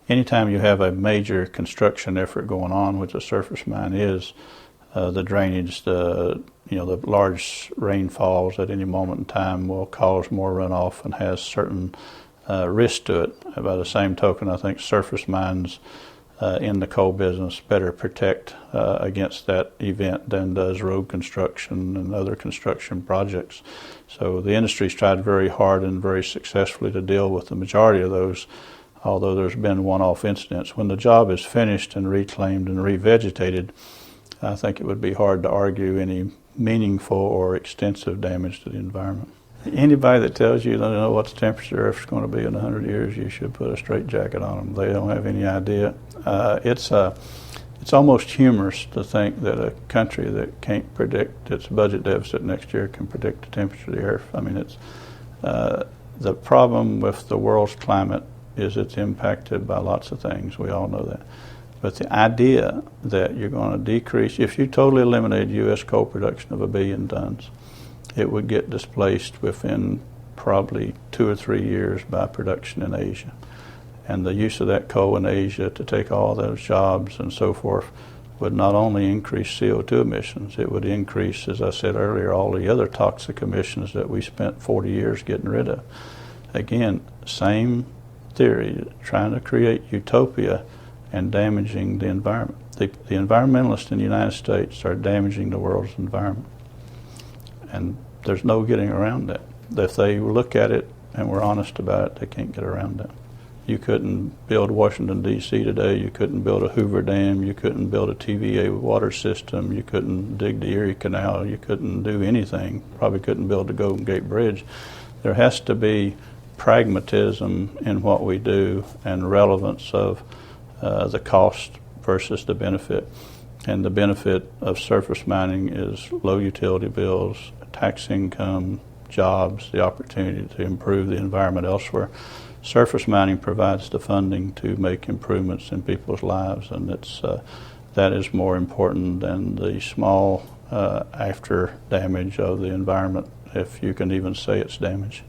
anytime you have a major construction effort going on, which a surface mine is, the drainage, the large rainfalls at any moment in time will cause more runoff and has certain risk to it. By the same token, I think surface mines in the coal business better protect against that event than does road construction and other construction projects. So the industry's tried very hard and very successfully to deal with the majority of those, although there's been one-off incidents. When the job is finished and reclaimed and revegetated, I think it would be hard to argue any meaningful or extensive damage to the environment. Anybody that tells you they don't know what the temperature is going to be in 100 years, you should put a straitjacket on them. They don't have any idea. It's almost humorous to think that a country that can't predict its budget deficit next year can predict the temperature of the earth. I mean, it's the problem with the world's climate is it's impacted by lots of things. We all know that. But the idea that you're going to decrease, if you totally eliminated U.S. coal production of 1 billion tons, it would get displaced within probably 2 or 3 years by production in Asia. And the use of that coal in Asia to take all those jobs and so forth would not only increase CO2 emissions, it would increase, as I said earlier, all the other toxic emissions that we spent 40 years getting rid of. Again, same theory, trying to create utopia and damaging the environment. The environmentalists in the United States are damaging the world's environment. And there's no getting around that. If they look at it and were honest about it, they can't get around that. You couldn't build Washington, D.C. today. You couldn't build a Hoover Dam. You couldn't build a TVA water system. You couldn't dig the Erie Canal. You couldn't do anything. Probably couldn't build the Golden Gate Bridge. There has to be pragmatism in what we do and relevance of the cost versus the benefit. And the benefit of surface mining is low utility bills, tax income, jobs, the opportunity to improve the environment elsewhere. Surface mining provides the funding to make improvements in people's lives, and that is more important than the small after damage of the environment, if you can even say it's damage.